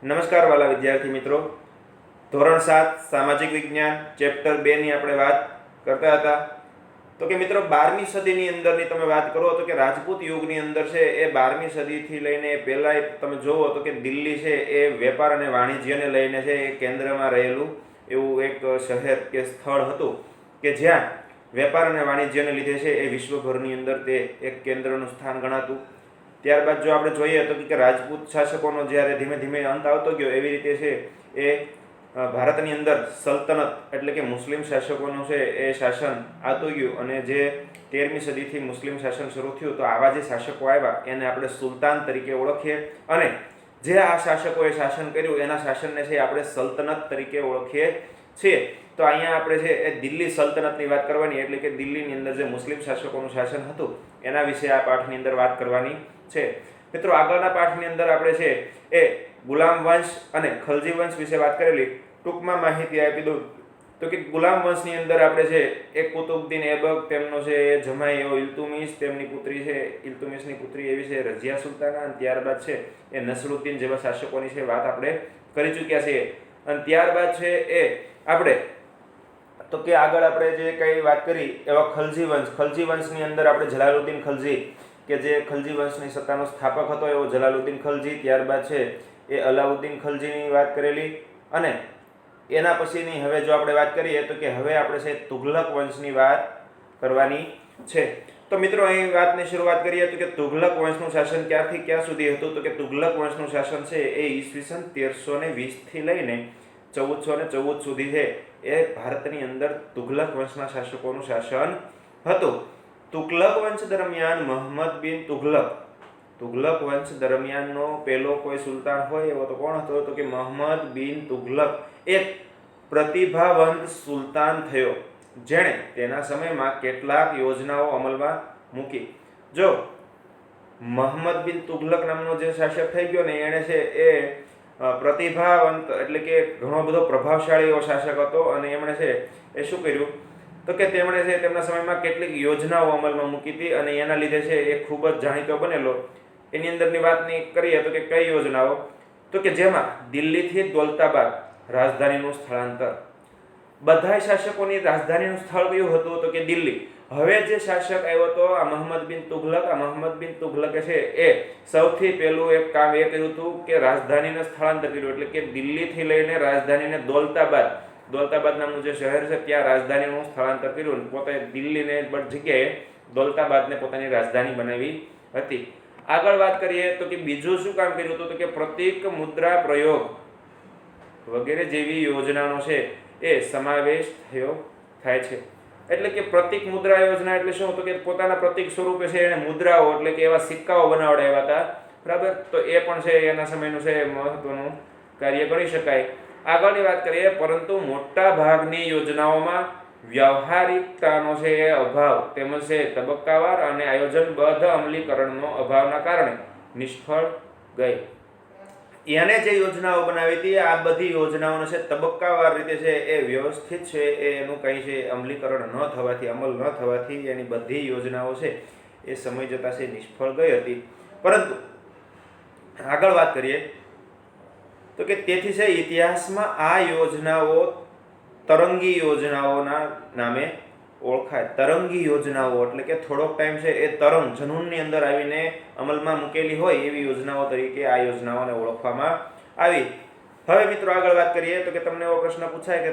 નમસ્કાર વાલા વિદ્યાર્થી મિત્રો, ધોરણ 7 સામાજિક વિજ્ઞાન ચેપ્ટર 2 ની આપણે વાત કરતા હતા. તો કે મિત્રો 12મી સદીની અંદરની તમે વાત કરો તો કે રાજપૂત યુગની અંદર છે એ 12મી સદીથી લઈને પહેલા તમે જોવો તો કે દિલ્હી છે એ વેપાર અને વાણિજ્યને લઈને છે એ કેન્દ્રમાં રહેલું એવું એક શહેર કે સ્થળ હતું કે જ્યાં વેપાર અને વાણિજ્યને લીધે છે એ વિશ્વભરની અંદર તે એક કેન્દ્રનું સ્થાન ગણાતું. ત્યારબાદ જો આપણે જોઈએ તો કે રાજપૂત શાસકોનો જ્યારે ધીમે ધીમે અંત આવતો ગયો એવી રીતે છે એ ભારતની અંદર સલ્તનત એટલે કે મુસ્લિમ શાસકોનું છે એ શાસન આવતું ગયું અને જે 13મી સદીથી મુસ્લિમ શાસન શરૂ થયું તો આવા જે શાસકો આવ્યા એને આપણે સુલતાન તરીકે ઓળખીએ અને જે આ શાસકોએ શાસન કર્યું એના શાસનને છે આપણે સલ્તનત તરીકે ઓળખીએ છીએ. તો અહીંયા આપણે છે એ દિલ્હી સલ્તનતની વાત કરવાની એટલે કે દિલ્હીની અંદર જે મુસ્લિમ શાસકોનું શાસન હતું એના વિશે આ પાઠની અંદર વાત કરવાની છે. મિત્રો આગળના પાઠની અંદર આપણે છે એ ગુલામ વંશ અને ખલજી વંશ વિશે વાત કરેલી. ટૂંકમાં માહિતી આપી દઉં તો કે ગુલામ વંશની અંદર આપણે છે એક કુતુબુદ્દીન એબક, તેમનો છે જમાઈ એવો ઇલ્તુમિશ, તેમની પુત્રી છે ઇલ્તુમિશની પુત્રી એવી છે રઝિયા સુલતાના, અને ત્યારબાદ છે એ નસરુદ્દીન જેવા શાસકોની છે વાત આપણે કરી ચૂક્યા છીએ. અને ત્યારબાદ છે એ આપણે તો કે આગળ આપણે જે કંઈ વાત કરી એવા ખલજી વંશની અંદર આપણે જલાલુદ્દીન ખલજી કે જે ખલજી વંશની સત્તાનો સ્થાપક હતો એવો જલાલુદ્દીન ખલજી, ત્યારબાદ છે એ અલાઉદ્દીન ખલજીની વાત કરેલી. અને એના પછીની હવે જો આપણે વાત કરીએ તો કે હવે આપણે છે તુઘલક વંશની વાત કરવાની છે. તો મિત્રો અહીં વાતની શરૂઆત કરીએ તો કે તુઘલક વંશનું શાસન ક્યારથી ક્યાં સુધી હતું તો કે તુઘલક વંશનું શાસન છે એ ઈસવીસન 1320 લઈને 1414 સુધી છે એ ભારતની અંદર તુઘલક વંશના શાસકોનું શાસન હતું. તુઘલક વંશ દરમિયાન મોહમ્મદ બિન તુઘલક વંશ દરમિયાનનો પહેલો કોઈ સુલતાન હોય એવો તો કોણ હતો તો કે મોહમ્મદ બિન તુઘલક એક પ્રતિભાવંત સુલતાન થયો જેણે તેના સમયમાં કેટલાક યોજનાઓ અમલમાં મૂકી. જો મોહમ્મદ બિન તુઘલક નામનો જે શાસક થઈ ગયો ને એણે છે એ પ્રતિભાવંત એટલે કે ઘણો બધો પ્રભાવશાળી એવો શાસક હતો અને એમણે છે એ શું કર્યું તો કે તેમણે છે તેમના સમયમાં કેટલીક યોજનાઓ અમલમાં મૂકી હતી અને એના લીધે છે એ ખૂબ જ જાણીતો બનેલો. એની અંદરની વાતની કરીએ તો કે કઈ યોજનાઓ તો કે જેમાં દિલ્હીથી દૌલતાબાદ રાજધાનીનું સ્થળાંતર. બધા શાસકોની રાજધાનીનું સ્થળ કયું હતું તો કે દિલ્હી. હવે જે શાસક આવ્યો હતો આ મોહમ્મદ બિન તુઘલકે છે એ સૌથી પહેલું એક કામ એ કર્યું હતું કે રાજધાનીને સ્થળાંતર કર્યું એટલે કે દિલ્હીથી લઈને રાજધાનીને દૌલતાબાદ નામનું જે શહેર છે ત્યાં રાજધાનીનું સ્થળાંતર કર્યું. પોતે દિલ્હીને જગ્યાએ દૌલતાબાદને પોતાની રાજધાની બનાવી હતી. આગળ વાત કરીએ તો કે બીજું શું કામ કર્યું હતું તો કે પ્રતીક મુદ્રા પ્રયોગ વગેરે જેવી યોજનાનો છે એ સમાવેશ થાય છે. એટલે કે પ્રતીક મુદ્રા યોજના એટલે શું તો કે પોતાના પ્રતીક સ્વરૂપે છે એને મુદ્રાઓ એટલે કે એવા સિક્કાઓ બનાવડાવ્યા હતા. બરાબર, તો એ પણ છે એના સમયનું છે મહત્વનું કાર્ય કરી શકાય. આગળની વાત કરીએ પરંતુ મોટા ભાગની યોજનાઓમાં વ્યવહારિકતાનો છે એ અભાવ તેમજ છે તબક્કાવાર અને આયોજનબદ્ધ અમલીકરણનો અભાવના કારણે નિષ્ફળ ગઈ. એને જે યોજનાઓ બનાવી હતી આ બધી યોજનાઓને છે તબક્કાવાર રીતે છે એ વ્યવસ્થિત છે એનું કંઈ છે અમલીકરણ ન થવાથી એની બધી યોજનાઓ છે એ સમય જતાં છે નિષ્ફળ ગઈ હતી. પરંતુ આગળ વાત કરીએ તો કે તેથી છે ઇતિહાસમાં આ યોજનાઓ તરંગી યોજનાઓના નામે ઓળખાય. તરંગી યોજનાઓ એટલે કે થોડોક ટાઈમ છે એ તરંગ જનૂનની અંદર આવીને અમલમાં મૂકેલી હોય એવી યોજનાઓ તરીકે આ યોજનાઓને ઓળખવામાં આવી. હવે મિત્રો આગળ વાત કરીએ તો કે તમને એવો પ્રશ્ન પૂછાય કે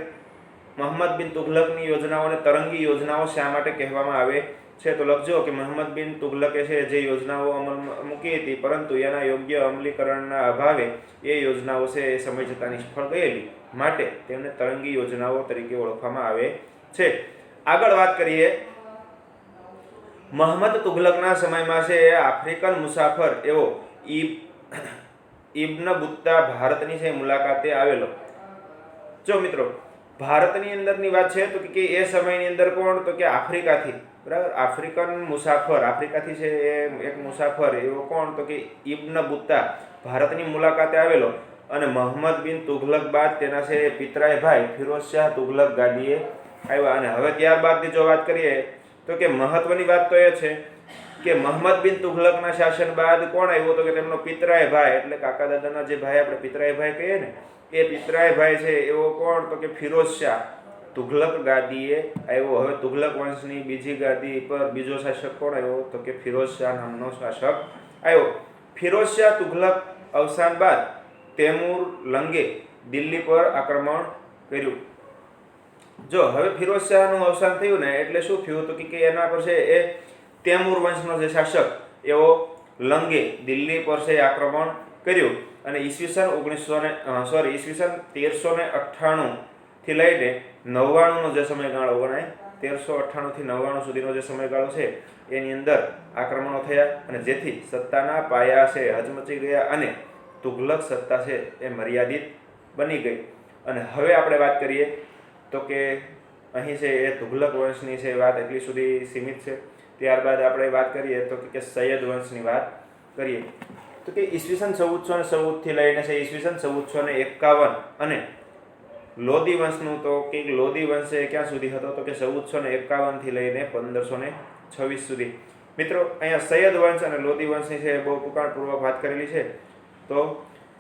મોહમ્મદ બિન તુઘલકની યોજનાઓને તરંગી યોજનાઓ શા માટે કહેવામાં આવે છે તો લખજો કે મોહમ્મદ બિન તુઘલકે છે જે યોજનાઓ અમલમાં મૂકી હતી પરંતુ એના યોગ્ય અમલીકરણના અભાવે એ યોજનાઓ છે એ સમય જતાં નિષ્ફળ ગયેલી માટે તેમને તરંગી યોજનાઓ તરીકે ઓળખવામાં આવે છે. આગળ વાત કરીએ મોહમ્મદ તુઘલકના સમયમાં છે આફ્રિકન મુસાફર એવો ઇબ્ન બુત્તા ભારતની છે મુલાકાતે આવેલો. જો મિત્રો ભારતની અંદરની વાત છે તો કે એ સમયની અંદર કોણ તો કે આફ્રિકાથી, બરાબર, આફ્રિકાથી છે એક મુસાફર એવો કોણ તો કે ઇબ્ન બુત્તા ભારતની મુલાકાતે આવેલો અને મોહમ્મદ બિન તુઘલક બાદ તેના છે પિતરાય ભાઈ ફિરોઝ શાહ તુઘલક ગાદીએ આવ્યા. અને હવે ત્યારબાદની જો વાત કરીએ તો કે મહત્વની વાત તો એ છે કે મોહમ્મદ બિન તુઘલકના શાસન બાદ કોણ આવ્યો તો કે તેમનો પિતરાય ભાઈ, એટલે કાકા દાદાના જે ભાઈ આપણે પિતરાય ભાઈ કહીએ ને, એ પિતરાય ભાઈ છે એવો કોણ તો કે ફિરોઝ શાહ તુઘલક ગાદીએ આવ્યો. હવે તુઘલક વંશની બીજી ગાદી પર બીજો શાસક કોણ આવ્યો તો કે ફિરોઝ શાહ નામનો શાસક આવ્યો. ફિરોઝ શાહ તુઘલક અવસાન બાદ તૈમૂર લંગે દિલ્હી પર આક્રમણ કર્યું. જો હવે ફિરોઝ શાહનું અવસાન થયું ને એટલે શું થયું તો કે એના પર છે એ તૈમૂર વંશનો જે શાસક એવો લંગે દિલ્હી પર છે આક્રમણ કર્યું અને ઈસવીસન 1398 થી લઈને 99નો જે સમયગાળો ગણાય, 1398 થી 99 સુધીનો જે સમયગાળો છે એની અંદર આક્રમણો થયા અને જેથી સત્તાના પાયા છે હચમચી ગયા અને તુઘલક સત્તા છે એ મર્યાદિત બની ગઈ. અને હવે આપણે વાત કરીએ તો કે અહીં છે એ તુઘલક વંશની છે વાત એટલી સુધી સીમિત છે. ત્યારબાદ આપણે વાત કરીએ તો કે સૈયદ વંશની વાત કરીએ તો કે ઈસવીસન 1414 થી લઈને છે ઈસવીસન 1451 અને લોધી વંશનું તો કે લોધી વંશ ક્યાં સુધી હતો તો કે 1451 થી લઈને 1526 સુધી. મિત્રો અહીંયા સૈયદ વંશ અને લોધી વંશની છે બહુ ટૂંકાણપૂર્વક વાત કરેલી છે. તો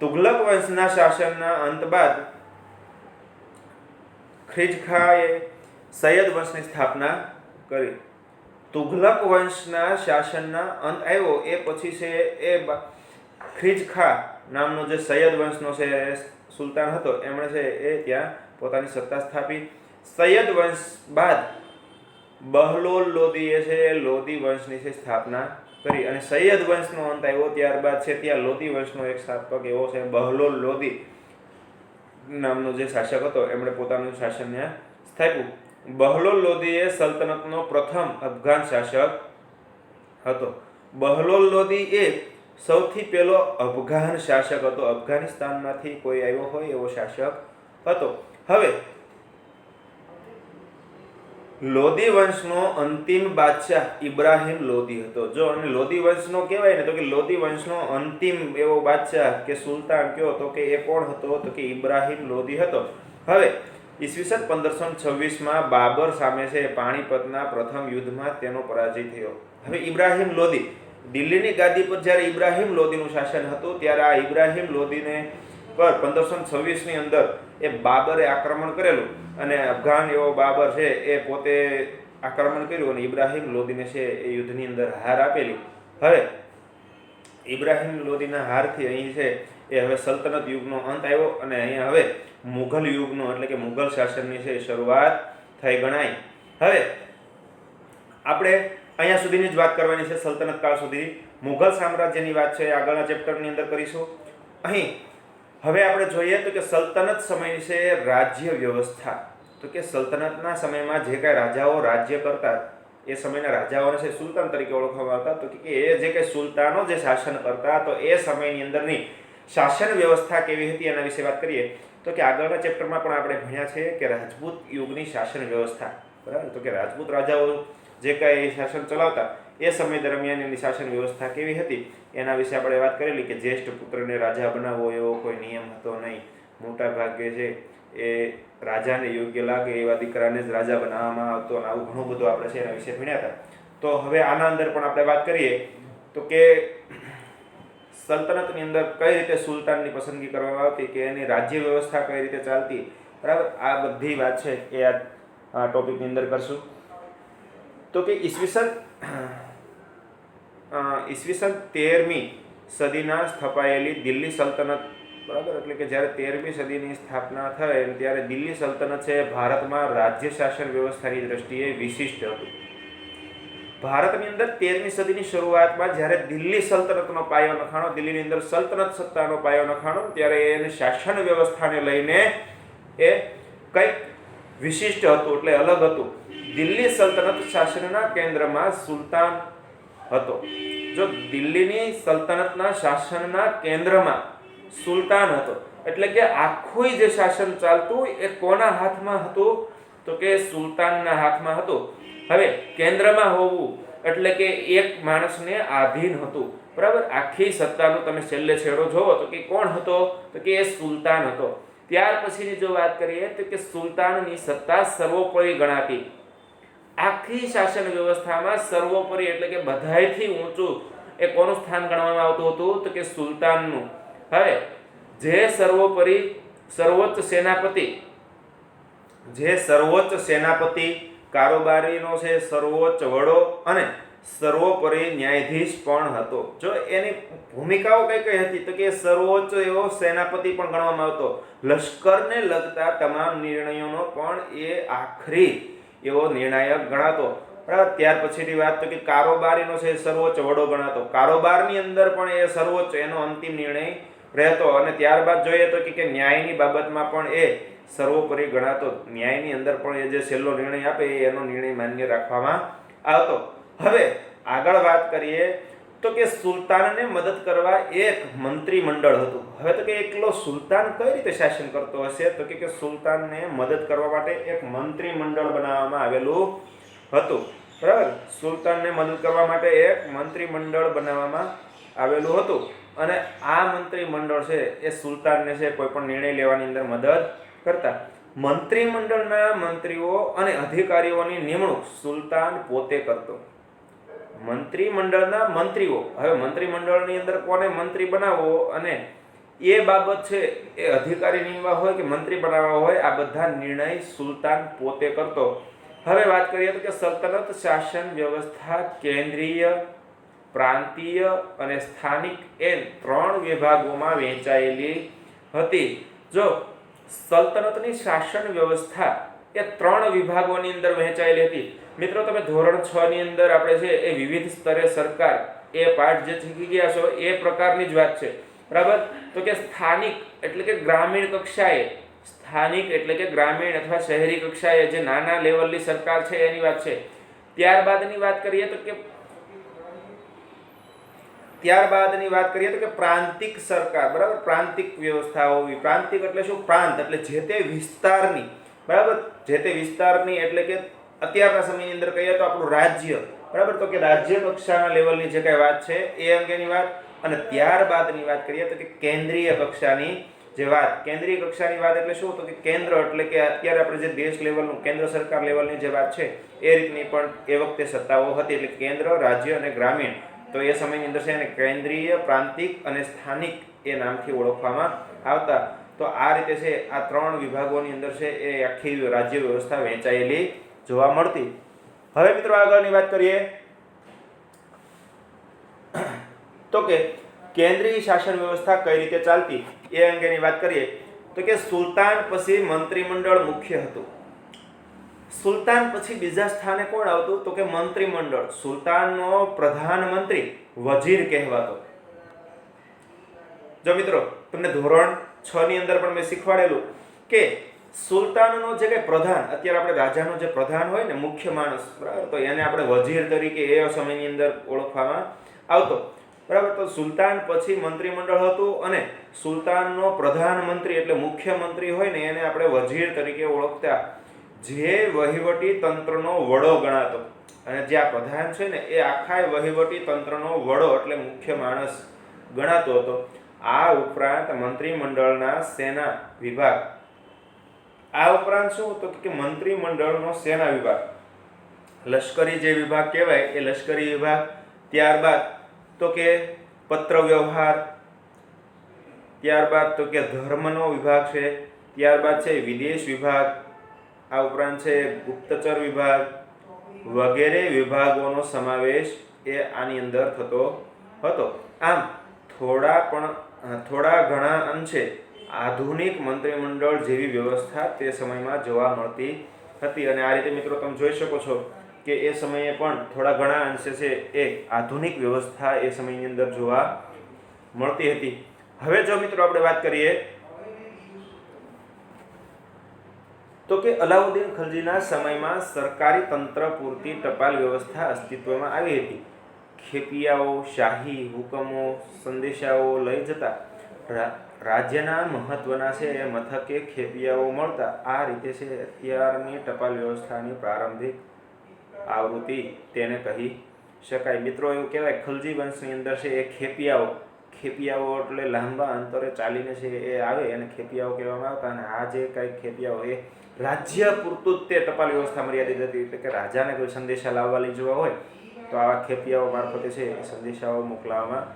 તુઘલક વંશના શાસનના અંત બાદ ખિલજીખાએ સૈયદ વંશની સ્થાપના કરી. તુઘલક વંશના શાસનના અંત આવ્યો એ પછી છે એ ખિલજીખા નામનો જે સૈયદ વંશનો છે સુલતાન હતો એમણે છે એ ત્યાં પોતાની સત્તા સ્થાપી. સૈયદ વંશ બાદ બહલોલ લોદીએ છે લોધી વંશની છે સ્થાપના કરી અને સૈયદ વંશનો અંત આવ્યો ત્યારબાદ છે ત્યાં લોધી વંશનો એક સ્થાપક એવો છે બહલોલ લોદી નામનો જે શાસક હતો એમણે પોતાનું શાસન ત્યાં સ્થાપ્યું. બહલોલ લોદીએ સલ્તનતનો પ્રથમ અફઘાન શાસક હતો. બહલોલ લોદી એ સૌથી પહેલો અફઘાન શાસક હતો. અફઘાનિસ્તાનમાંથી કોઈ આવ્યો હોય એવો શાસક હતો. હવે લોધી વંશનો અંતિમ બાદશાહ ઇબ્રાહિમ લોધી હતો. જો અને લોધી વંશનો કહેવાય ને તો કે લોધી વંશનો અંતિમ એવો બાદશાહ કે સુલતાન કયો તો કે એ કોણ હતો તો કે ઇબ્રાહિમ લોધી હતો. હવે ઈસવીસન 1526માં બાબર સામે છે પાણીપતના પ્રથમ યુદ્ધમાં તેનો પરાજય થયો. હવે ઇબ્રાહિમ લોધી દિલ્હીની ગાદી પર જ્યારે ઇબ્રાહિમ લોધીનું શાસન હતું ત્યારે આ ઇબ્રાહિમ લોધીને પર 1526ની અંદર એ બાબરે આક્રમણ કરેલું અને અફઘાન એવો બાબર છે એ પોતે આક્રમણ કર્યું અને ઇબ્રાહિમ લોધીને છે એ યુદ્ધની અંદર હાર આપેલી. હવે ઇબ્રાહિમ લોધીના હારથી અહીં છે એ હવે સલ્તનત યુગનો અંત આવ્યો અને અહીંયા હવે મુઘલ યુગનો એટલે કે મુઘલ શાસનની છે શરૂઆત થઈ ગણાય. હવે આપણે અહીંયા સુધીની જ વાત કરવાની છે. સલ્તનત કાળ સુધી મુઘલ સામ્રાજ્યની વાત છે આગળના ચેપ્ટરની અંદર કરીશું. અહીં હવે આપણે જોઈએ તો કે સલ્તનત સમયની છે રાજ્ય વ્યવસ્થા. તો કે સલ્તનતના સમયમાં જે કાંઈ રાજાઓ રાજ્ય કરતા એ સમયના રાજાઓને છે સુલતાન તરીકે ઓળખવામાં આવતા. તો કે એ જે કંઈ સુલતાનો જે શાસન કરતા તો એ સમયની અંદરની શાસન વ્યવસ્થા કેવી હતી એના વિશે વાત કરીએ તો કે આગળના ચેપ્ટરમાં પણ આપણે ભણ્યા છે કે રાજપૂત યુગની શાસન વ્યવસ્થા. બરાબર. તો કે રાજપૂત રાજાઓ જે કાંઈ શાસન ચલાવતા એ સમય દરમિયાન એની શાસન વ્યવસ્થા કેવી હતી એના વિશે આપણે વાત કરેલી કે જ્યેષ્ઠ પુત્રને રાજા બનાવવો એવો કોઈ નિયમ હતો નહીં. મોટા ભાગે છે એ રાજાને યોગ્ય લાગે એવા દીકરાને જ રાજા બનાવવામાં આવતો અને આવું ઘણું બધું આપણે છે એના વિશે ભણ્યા હતા. તો હવે આના અંદર પણ આપણે વાત કરીએ તો કે સલ્તનતની અંદર કઈ રીતે સુલતાનની પસંદગી કરવામાં આવતી કે એની રાજ્ય વ્યવસ્થા કઈ રીતે ચાલતી. બરાબર. આ બધી વાત છે એ આ ટોપિકની અંદર કરશું. તો કે ઈસવીસન 13મી સદીના સ્થપાયેલી દિલ્હી સલ્તનત. બરાબર. એટલે કે જ્યારે 13મી સદીની સ્થાપના થઈ ત્યારે દિલ્હી સલ્તનત છે ભારતમાં રાજ્ય શાસન વ્યવસ્થાની દ્રષ્ટિએ વિશિષ્ટ હતું. ભારતની અંદર 13મી સદીની શરૂઆતમાં જ્યારે દિલ્હી સલ્તનતનો પાયો નખાણો, દિલ્હીની અંદર સલ્તનત સત્તાનો પાયો નખાણો ત્યારે એને શાસન વ્યવસ્થાને લઈને એ કંઈક વિશિષ્ટ હતું એટલે અલગ હતું. દિલ્હી સલ્તનત શાસનના કેન્દ્રમાં સુલતાન હતો. જો દિલ્હીની સલ્તનતના શાસનના કેન્દ્રમાં સુલતાન હતો એટલે કે આખું જે શાસન ચાલતું એ કોના હાથમાં હતું તો કે સુલતાનના હાથમાં હતું. હવે કેન્દ્રમાં હોવું એટલે કે એક માણસને આધીન હતું. બરાબર. આખી સત્તાનો તમે છેલ્લે છેડો જોવો તો કે કોણ હતો તો કે એ સુલતાન હતો. ત્યાર પછીની જો વાત કરીએ તો કે સુલતાનની સત્તા સર્વોપરી ગણાતી. આખી શાસન વ્યવસ્થામાં સર્વોપરી એટલે કે બધાયથી ઊંચું એ કોનું સ્થાન ગણવામાં આવતું હતું? તો કે સુલતાનનું. હવે જે સર્વોચ્ચ સેનાપતિ, કારોબારીનો છે સર્વોચ્ચ વડો અને સર્વોપરી ન્યાયાધીશ પણ હતો. જો એની ભૂમિકાઓ કઈ કઈ હતી? તો કે સર્વોચ્ચ એવો સેનાપતિ પણ ગણવામાં આવતો. લશ્કરને લગતા તમામ નિર્ણયોનો પણ એ આખરી એવો નિર્ણાયક ગણાતો. બરાબર. ત્યાર પછીની વાત તો કે કારોબારીનો છે સર્વોચ્ચ વડો ગણાતો. કારોબારની અંદર પણ એ સર્વોચ્ચ એનો અંતિમ નિર્ણય રહેતો. અને ત્યારબાદ જોઈએ તો કે ન્યાયની બાબતમાં પણ એ સર્વોપરી ગણાતો. ન્યાયની અંદર પણ એ જે છેલ્લો નિર્ણય આપે એનો નિર્ણય માન્ય રાખવામાં આવતો. હવે આગળ વાત કરીએ તો કે સુલતાનને મદદ કરવા એક મંત્રીમંડળ હતું. હવે તો કે એકલો સુલતાન કઈ રીતે શાસન કરતો હશે? તો કે સુલતાનને મદદ કરવા માટે એક મંત્રીમંડળ બનાવવામાં આવેલું હતું. બરાબર. સુલતાનને મદદ કરવા માટે એક મંત્રીમંડળ બનાવવામાં આવેલું હતું. અને આ મંત્રીમંડળ છે એ સુલતાનને છે કોઈ પણ નિર્ણય લેવાની અંદર મદદ કરતા. મંત્રીમંડળના મંત્રીઓ અને અધિકારીઓની નિમણૂક સુલતાન પોતે કરતો. મંત્રીમંડળના મંત્રીઓ, હવે મંત્રીમંડળની અંદર કોને મંત્રી બનાવવો અને એ બાબત છે એ અધિકારી નિમવા હોય કે મંત્રી બનાવવા હોય, આ બધા નિર્ણય સુલતાન પોતે કરતો. હવે વાત કરીએ તો કે સલ્તનત શાસન વ્યવસ્થા કેન્દ્રીય, પ્રાંતીય અને સ્થાનિક એમ 3 વિભાગોમાં વહેંચાયેલી હતી. જો સલ્તનતની શાસન વ્યવસ્થા એ 3 વિભાગોની અંદર વહેંચાયેલી હતી. મિત્રો તમે ધોરણ 6 ની અંદર આપણે છે એ વિવિધ સ્તરે સરકાર એ પાઠ જે શીખી ગયા છો એ પ્રકારની જ વાત છે. બરાબર. તો કે સ્થાનિક એટલે કે ગ્રામીણ કક્ષાએ, સ્થાનિક એટલે કે ગ્રામીણ અથવા શહેરી કક્ષાએ જે નાના લેવલની સરકાર છે એની વાત છે. ત્યારબાદની વાત કરીએ તો કે પ્રાંતિક સરકાર. બરાબર. પ્રાંતિક વ્યવસ્થા હોવી. પ્રાંતિક એટલે શું? પ્રાંત એટલે જે તે વિસ્તારની. બરાબર. જે તે વિસ્તારની એટલે કે અત્યારના સમયની અંદર કહીએ તો આપણું રાજ્ય. બરાબર. તો કે રાજ્ય કક્ષાના લેવલની જે કઈ વાત છે એ અંગેની વાત. અને ત્યારબાદની વાત કરીએ તો કે કેન્દ્રીય કક્ષાની જે વાત. કેન્દ્રીય કક્ષાની વાત એટલે શું? તો કે કેન્દ્ર એટલે કે અત્યારે આપણે જે દેશ લેવલનું કેન્દ્ર સરકાર લેવલની જે વાત છે એ રીતની પણ એ વખતે સત્તાઓ હતી. એટલે કેન્દ્ર, રાજ્ય અને ગ્રામીણ. તો એ સમયની અંદર છે એને કેન્દ્રીય, પ્રાંતિક અને સ્થાનિક એ નામથી ઓળખવામાં આવતા. તો આ રીતે છે આ 3 વિભાગોની અંદર છે એ આખી રાજ્ય વ્યવસ્થા વહેંચાયેલી જોવા મળતી. હવે મિત્રો આગળની વાત કરીએ તો કે કેન્દ્રીય શાસન વ્યવસ્થા કઈ રીતે ચાલતી એ અંગેની વાત કરીએ તો કે સુલતાન પછી મંત્રીમંડળ મુખ્ય હતું. સુલતાન પછી બીજા સ્થાને કોણ આવતું? તો કે મંત્રીમંડળ. સુલતાનનો પ્રધાનમંત્રી વજીર કહેવાતો. જો મિત્રો તમને ધોરણ 6 ની અંદર પણ મેં શીખવાડેલું કે સુલતાનનો જે કઈ પ્રધાન, અત્યારે આપણે રાજાનો જે પ્રધાન હોય ને મુખ્ય માણસ, બરાબર, તો એને આપણે વજીર તરીકે એ સમયની અંદર ઓળખવામાં આવતો. બરાબર. તો સુલતાન પછી મંત્રીમંડળ હતું અને સુલતાનનો પ્રધાનમંત્રી એટલે મુખ્યમંત્રી હોય ને એને આપણે વજીર તરીકે ઓળખતા. જે વહીવટી તંત્રનો વડો ગણાતો. અને જે આ પ્રધાન છે ને એ આખા વહીવટી તંત્રનો વડો એટલે મુખ્ય માણસ ગણાતો હતો. આ ઉપરાંત મંત્રીમંડળના સેના વિભાગ. આ ઉપરાંત શું? તો કે મંત્રીમંડળનો સેના વિભાગ, લશ્કરી જે વિભાગ કહેવાય એ લશ્કરી વિભાગ. ત્યારબાદ તો કે પત્ર વ્યવહાર, ત્યારબાદ તો કે ધર્મનો વિભાગ છે, ત્યારબાદ છે વિદેશ વિભાગ, આ ઉપરાંત છે ગુપ્તચર વિભાગ વગેરે વિભાગોનો સમાવેશ એ આની અંદર થતો હતો. આમ થોડા ઘણા અંશે આધુનિક મંત્રીમંડળ જેવી વ્યવસ્થા તે સમયમાં જોવા મળતી હતી. અને આ રીતે મિત્રો તમે જોઈ શકો છો કે એ સમયે પણ થોડા ઘણા અંશે છે એ આધુનિક વ્યવસ્થા એ સમયની અંદર જોવા મળતી હતી. હવે જો મિત્રો આપણે વાત કરીએ તો કે અલાઉદ્દીન ખલજીના સમયમાં સરકારી તંત્ર પૂરતી ટપાલ વ્યવસ્થા અસ્તિત્વમાં આવી હતી. ખેપિયાઓ શાહી હુકમો, સંદેશાઓ લઈ જતા રાજ્યના મહત્વના છે એ મથકે ખેપિયાઓ મળતા. આ રીતે છે અત્યારની ટપાલ વ્યવસ્થાની પ્રારંભિક આવૃત્તિ તેને કહી શકાય. મિત્રો એવું કહેવાય ખલજી વંશની અંદર છે એ ખેપિયાઓ એટલે લાંબા અંતરે ચાલીને છે એ આવે એને ખેપિયાઓ કહેવામાં આવતા. અને આ જે કાંઈ ખેપિયાઓ એ રાજ્ય પૂરતું જ તે ટપાલ વ્યવસ્થા મર્યાદિત હતી. એટલે કે રાજાને કોઈ સંદેશા લાવવા લઈ જવા હોય તો આવા ખેપિયાઓ મારફતે છે એ સંદેશાઓ મોકલાવવામાં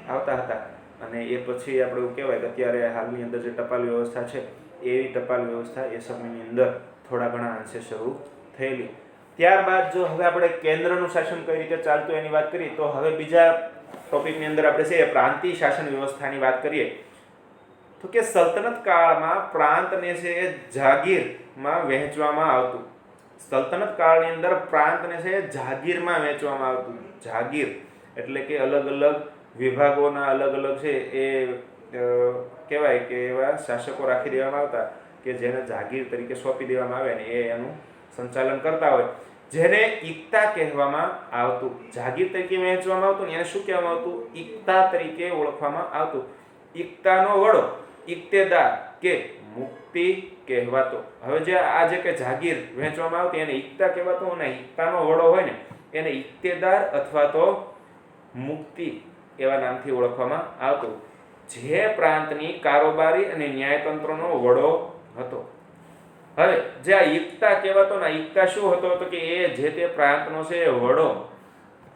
આવતા હતા. અને એ પછી આપણે એવું કહેવાય કે અત્યારે હાલની અંદર જે ટપાલ વ્યવસ્થા છે એવી ટપાલ વ્યવસ્થા એ સમયની અંદર થોડા ઘણા અંશે શરૂ થયેલી. ત્યારબાદ જો હવે આપણે કેન્દ્રનું શાસન કઈ રીતે ચાલતું એની વાત કરીએ તો હવે બીજા ટોપિકની અંદર આપણે છે પ્રાંતીય શાસન વ્યવસ્થાની વાત કરીએ તો કે સલ્તનત કાળમાં પ્રાંતને છે એ જાગીરમાં વહેંચવામાં આવતું. સલ્તનત કાળની અંદર પ્રાંતને છે જાગીરમાં વહેંચવામાં આવતું. જાગીર એટલે કે અલગ અલગ વિભાગોના અલગ અલગ છે એ કહેવાય કે એવા શાસકો રાખી દેવામાં આવતા કે જેને જાગીર તરીકે સોંપી દેવામાં આવે ને એ એનું સંચાલન કરતા હોય, જેને ઇક્તા કહેવામાં આવતું. જાગીર તરીકે વહેંચવામાં આવતું ને એને શું કહેવામાં આવતું? ઇક્તા તરીકે ઓળખવામાં આવતું. ઇક્તાનો વડો ઇક્તેદાર કે મુક્તિ કહેવાતો. હવે જે આ જે કે જાગીર વહેંચવામાં આવતી એને ઇક્તા કહેવાતો અને ઇક્તાનો વડો હોય ને એને ઇક્તેદાર અથવા તો મુક્તિ એવા નામથી ઓળખવામાં આવતું. જે પ્રાંતની કારોબારી અને ન્યાયતંત્રનો વડો હતો. હવે જે આ ઇક્તા કહેવાતો ને ઇક્તા શું હતો તો કે એ જે તે પ્રાંતનો છે વડો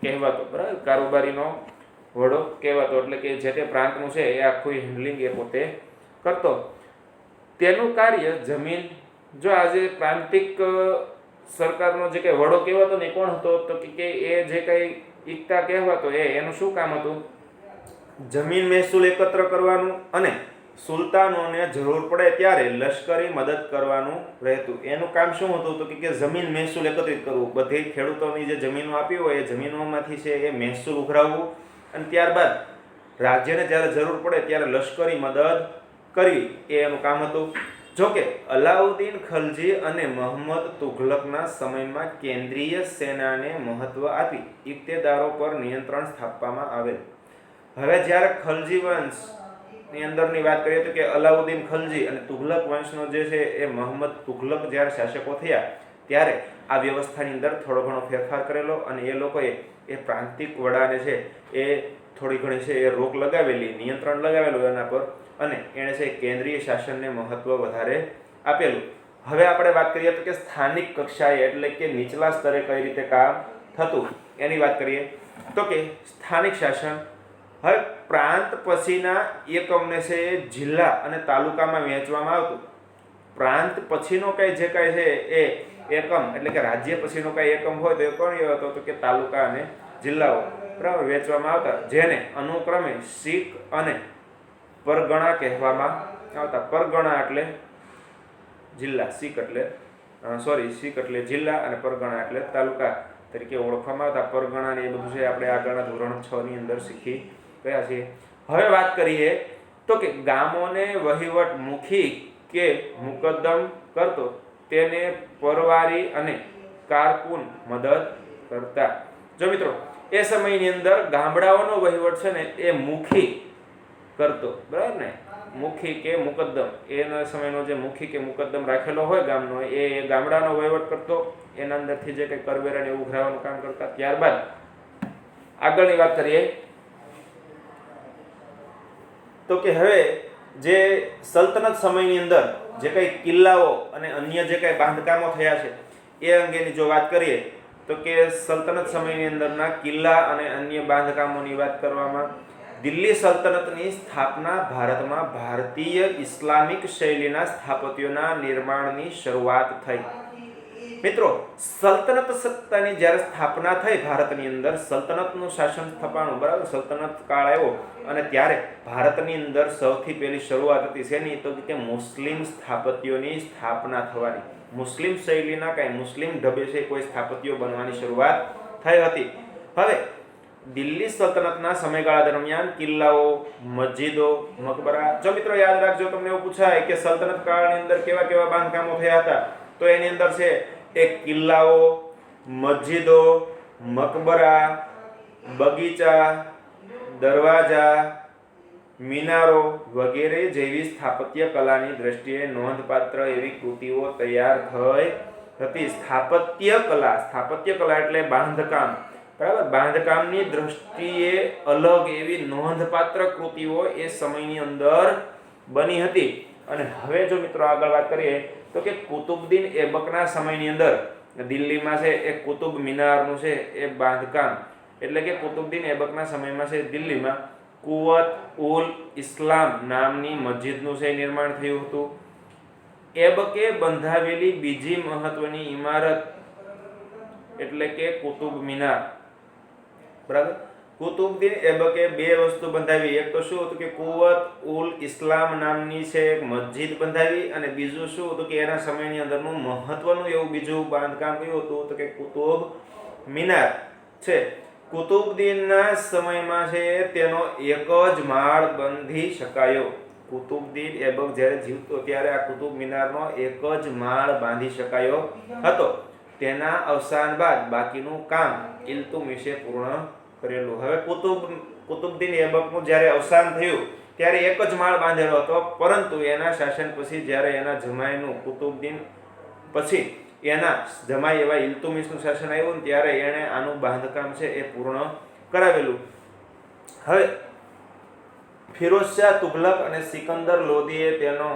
કહેવાતો. બરાબર, કારોબારીનો વડો કહેવાતો એટલે કે જે તે પ્રાંતનું છે એ આખું હેન્ડલિંગ એ પોતે કરતો. તેનું કાર્ય જમીન જો આજે પ્રાંતિક સરકારનો જે કંઈ વડો કહેવાતો ને કોણ હતો તો કે એ જે કંઈ ઇક્તા કહેવાતો એનું શું કામ હતું? જમીન મહેસૂલ એકત્ર કરવાનું અને સુલતાનોને જરૂર પડે ત્યારે લશ્કરી મદદ કરવાનું રહેતું. એનું કામ શું હતું તો કે જમીન મહેસૂલ એકત્રિત કરવું. બધી ખેડૂતોની જે જમીનો આપી હોય એ જમીનોમાંથી છે એ મહેસૂલ ઉઘરાવવું અને ત્યારબાદ રાજ્યને જ્યારે જરૂર પડે ત્યારે લશ્કરી મદદ કરવી એ એનું કામ હતું. જોકે અલાઉદ્દીન ખલજી અને મોહમ્મદ તુઘલકના સમયમાં કેન્દ્રીય સેનાને મહત્વ આપી ઇક્તેદારો પર નિયંત્રણ સ્થાપવામાં આવેલ. હવે જ્યારે ખલજી વંશની અંદરની વાત કરીએ તો કે અલાઉદ્દીન ખલજી અને તુઘલક વંશનો જે છે એ મોહમ્મદ તુઘલક જ્યારે શાસકો થયા ત્યારે આ વ્યવસ્થાની અંદર થોડો ઘણો ફેરફાર કરેલો અને એ લોકોએ એ પ્રાંતિક વડાને છે એ થોડી ઘણી છે એ રોક લગાવેલી, નિયંત્રણ લગાવેલું એના પર અને એણે છે કેન્દ્રીય શાસનને મહત્વ વધારે આપેલું. હવે આપણે વાત કરીએ તો કે સ્થાનિક કક્ષાએ એટલે કે નીચલા સ્તરે કઈ રીતે કામ થતું એની વાત કરીએ તો કે સ્થાનિક શાસન. હવે પ્રાંત પછીના એકમને છે એ જિલ્લા અને તાલુકામાં વહેંચવામાં આવતું. પ્રાંત પછીનો કઈ જે કાંઈ છે એ એકમ એટલે કે રાજ્ય પછીનો કઈ એકમ હોય તો એ કોણ હતો તો કે તાલુકા અને જિલ્લાઓ બરાબર વહેંચવામાં આવતા, જેને અનુક્રમે શીખ અને પરગણા કહેવામાં આવતા. પરગણા એટલે જિલ્લા, શીખ એટલે જિલ્લા અને પરગણા એટલે તાલુકા તરીકે ઓળખવામાં આવતા. પરગણા ને એ બધું છે આપણે આગળના ધોરણ 6 ની અંદર શીખી ગયા છીએ. હવે વાત કરીએ તો કે ગામોને વહીવટ મુખી કે મુકદ્દમ કરતો તેને પરવારી અને કારકુન મદદ કરતા. જો મિત્રો એ સમયની અંદર ગામડાઓનો વહીવટ છે ને એ મુખી કરતો. બરાબર ને, મુખી કે મુકદ્દમ એના સમયનો જે મુખી કે મુકદ્દમ રાખેલો હોય ગામનો એ ગામડાનો વહીવટ કરતો. એના અંદરથી જે કંઈ કરવેરા ને ઉઘરાવાનું કામ કરતા. ત્યારબાદ આગળની વાત કરીએ તો કે હવે જે સલ્તનત સમયની અંદર જે કંઈ કિલ્લાઓ અને અન્ય જે કંઈ બાંધકામો થયા છે એ અંગેની જો વાત કરીએ તો કે સલ્તનત સમયની અંદરના કિલ્લા અને અન્ય બાંધકામોની વાત કરવામાં દિલ્હી સલ્તનતની સ્થાપના ભારતમાં ભારતીય ઇસ્લામિક શૈલીના સ્થાપત્યોના નિર્માણની શરૂઆત થઈ. મિત્રો સલ્તનત સત્તાની જ્યારે સ્થાપના થઈ ભારતની અંદર સલ્તનતનું શાસન સ્થપાણું બરાબર સલ્તનત કાળ આવ્યો અને ત્યારે ભારતની અંદર સૌથી પહેલી શરૂઆત હતી શેની તો કે મુસ્લિમ સ્થાપત્યોની સ્થાપના થવાની. મુસ્લિમ શૈલીના કાંઈ મુસ્લિમ ઢબે છે કોઈ સ્થાપત્યો બનવાની શરૂઆત થઈ હતી. હવે દિલ્હી સલ્તનતના સમયગાળા દરમિયાન કિલ્લાઓ, મસ્જિદો, મકબરા, જો મિત્રો યાદ રાખજો તમને એવું પૂછાય કે સલ્તનત કાળની અંદર કેવા કેવા બાંધકામો થયા હતા તો એની અંદર છે એક કિલ્લાઓ, મસ્જિદો, મકબરા, બગીચા, દરવાજા, મિનારો વગેરે જેવી સ્થાપત્ય કલાની દ્રષ્ટિએ નોંધપાત્ર એવી કૃતિઓ તૈયાર થઈ હતી. સ્થાપત્ય કલા એટલે બાંધકામ બરાબર, બાંધકામની દ્રષ્ટિએ અલગ એવી નોંધપાત્ર કૃતિઓ એ સમયની અંદર બની હતી. અને હવે જો મિત્રો આગળ વાત કરીએ તો કે કુતુબુદ્દીન એબકના સમયની અંદર દિલ્હીમાં છે એ કુતુબ મિનારનું છે એ બાંધકામ, એટલે કે કુતુબુદ્દીન એબકના સમયમાં છે દિલ્હીમાં કુવત ઉલ ઇસ્લામ નામની મસ્જિદનું છે નિર્માણ થયું હતું. એબકે બંધાવેલી બીજી મહત્વની ઇમારત એટલે કે કુતુબ મિનાર. બરાબર, કુતુબુદ્દીન એબકે બે વસ્તુ બંધાવી. એક તો શું હતું કે કુવત ઉલ ઇસ્લામ નામની છે એક મસ્જિદ બંધાવી, અને બીજું શું હતું કે એના સમયની અંદરનું મહત્વનું એવું બીજું બાંધકામ કયું હતું તો કે કુતુબ મિનાર છે. કુતુબુદ્દીનના સમયમાં છે તેનો એક જ માળ બાંધી શકાયો. કુતુબુદ્દીન એબક જ્યારે જીવતો ત્યારે આ કુતુબ મિનારનો એક જ માળ બાંધી શકાયો હતો. તેના અવસાન બાદ બાકીનું કામ ઇલ્તુમિશે પૂર્ણ કરેલું. હવે કુતુબુદ્દીન એબકનું જ્યારે અવસાન થયું ત્યારે એક જ માળ બાંધેલો હતો, પરંતુ એના શાસન પછી જ્યારે એના જમાઈનું કુતુબુદ્દીન પછી એના જમાઈ એવા ઇલ્તુમિશનું શાસન આવ્યું ને ત્યારે એણે આનું બાંધકામ છે એ પૂર્ણ કરાવેલું. હવે ફિરોઝશાહ તુઘલક અને સિકંદર લોદીએ તેનો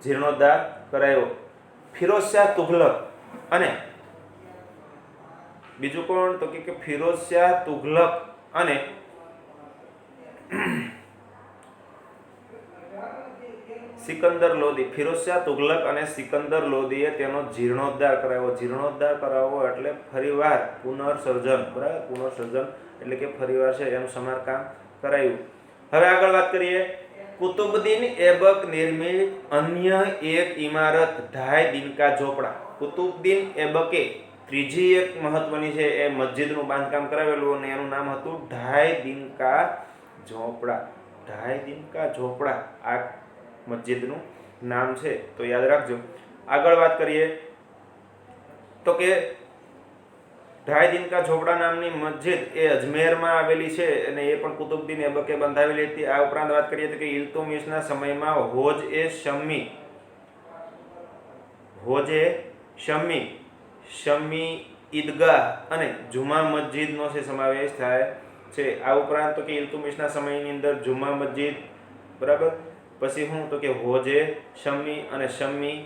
જીર્ણોદ્ધાર કરાયો. ફિરોઝશાહ તુઘલક અને બીજું કોણ તો કે ફિરોઝશાહ તુઘલક અને સિકંદર લોદી. ફિરોઝશાહ તુઘલક અને સિકંદર લોદીએ તેનો જીર્ણોદ્ધાર કરાવ્યો. જીર્ણોદ્ધાર કરાવવો એટલે ફરીવાર પુનર્સર્જન. બરાબર, પુનર્સર્જન એટલે કે ફરીવાર છે એનું સમારકામ કરાયું. હવે આગળ વાત કરીએ. કુતુબુદ્દીન એબક નિર્મિત અન્ય એક ઇમારત ઢાઈ દિનકા ઝોપડા. કુતુબુદ્દીન એબકે ત્રીજી એક મહત્વની છે એ મસ્જિદનું બાંધકામ કરાવેલું અને એનું નામ હતું ઢાઈ દિનકા ઝોપડા. ઢાઈ દિનકા ઝોપડા આ મસ્જિદનું નામ છે, તો યાદ રાખજો. આગળ વાત કરીએ તો કે ઢાઈ દિનકા ઝોપડા નામની મસ્જિદ એ અજમેરમાં આવેલી છે અને એ પણ કુતુબુદ્દીન એબકે બંધાવેલી હતી. આ ઉપરાંત વાત કરીએ તો કે ઇલ્તુમિશના સમયમાં શમી ઈદગાહ અને જુમા મસ્જિદનો છે સમાવેશ થાય છે. આ ઉપરાંત તો કે ઇલ્તુમિશના સમયની અંદર જુમા મસ્જિદ, બરાબર, પછી શું તો કે શમી અને શમી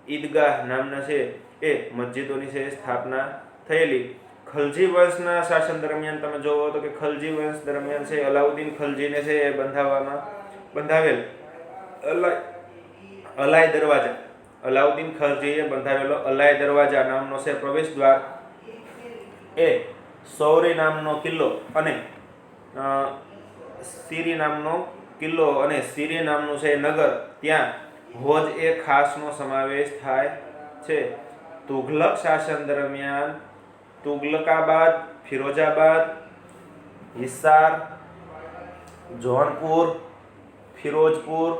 ઈદગાહ નામના છે એ મસ્જિદોની છે સ્થાપના થયેલી. ખલજી વંશના શાસન દરમિયાન તમે જોવો તો કે ખલજી વંશ દરમિયાન છે અલાઉદ્દીન ખલજીને છે એ બંધાવેલ અલાય દરવાજા. અલાઉદ્દીન ખલજીએ બંધાવેલો અલાય દરવાજા નામનો છે પ્રવેશ દ્વાર એ સૌરી નામનો કિલ્લો અને સીરી નામનું છે નગર, ત્યાં હોજ એ ખાસનો સમાવેશ થાય છે. તુઘલક શાસન દરમિયાન તુગલકાબાદ, ફિરોજાબાદ, હિસાર, જૌનપુર, ફિરોજપુર,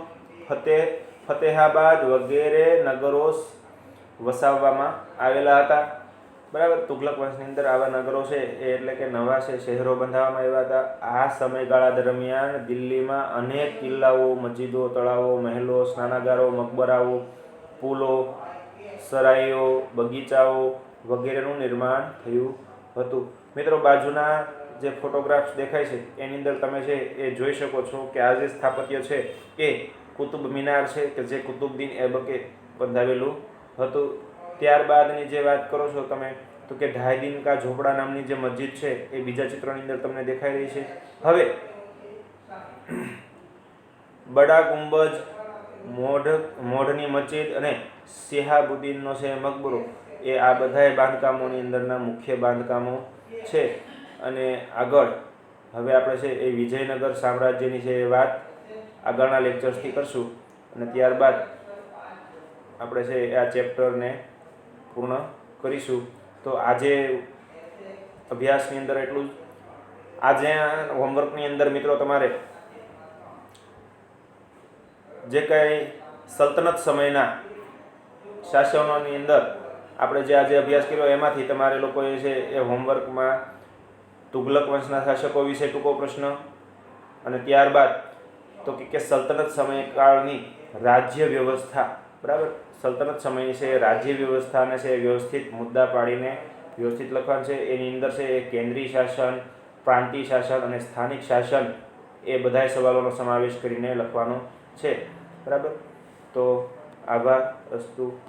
ફતેહાબાદ વગેરે નગરો વસાવવામાં આવેલા હતા. બરાબર, તુઘલક વંશની અંદર આવા નગરો છે એટલે કે નવા છે શહેરો બંધાવવામાં આવ્યા હતા. આ સમયગાળા દરમિયાન દિલ્હીમાં અનેક કિલ્લાઓ, મસ્જિદો, તળાવો, મહેલો, સ્નાનાગારો, મકબરાઓ, પુલો, સરાઈઓ, બગીચાઓ વગેરેનું નિર્માણ થયું હતું. મિત્રો, બાજુના જે ફોટોગ્રાફ્સ દેખાય છે એની અંદર તમે છે એ જોઈ શકો છો કે આ જે સ્થાપત્ય છે એ કુતુબ મિનાર છે કે જે કુતુબુદ્દીન એબકે બંધાવેલું હતું. ત્યારબાદની જે વાત કરો છો તમે તો કે ઢાઈ દિનકા ઝોપડા નામની જે મસ્જિદ છે એ બીજા ચિત્રની અંદર તમને દેખાઈ રહી છે. હવે બડા ગુંબજ, મોઢની મસ્જિદ અને શિહાબુદ્દીનનો છે મકબરો એ આ બધાય બાંધકામોની અંદરના મુખ્ય બાંધકામો છે. અને આગળ હવે આપણે છે એ વિજયનગર સામ્રાજ્યની છે એ વાત આગળના લેક્ચર્સથી કરશું અને ત્યારબાદ આપણે છે આ ચેપ્ટરને પૂર્ણ કરીશું. તો આજે અભ્યાસની અંદર એટલું જ. આજે હોમવર્કની અંદર મિત્રો તમારે જે કંઈ સલ્તનત સમયના શાસનોની અંદર આપણે જે આજે અભ્યાસ કર્યો એમાંથી તમારે લોકોએ છે એ હોમવર્કમાં તુઘલક વંશના શાસકો વિશે ટૂંકો પ્રશ્ન અને ત્યારબાદ તો કે સલ્તનત સમયકાળની રાજ્ય વ્યવસ્થા, બરાબર, સલ્તનત સમયની છે રાજ્ય વ્યવસ્થાને છે વ્યવસ્થિત મુદ્દા પાડીને વ્યવસ્થિત લખવાનું છે. એની અંદર છે એ કેન્દ્રીય શાસન, પ્રાંતીય શાસન અને સ્થાનિક શાસન એ બધાય સવાલોનો સમાવેશ કરીને લખવાનો છે. બરાબર. તો આભાર. અસ્તુ.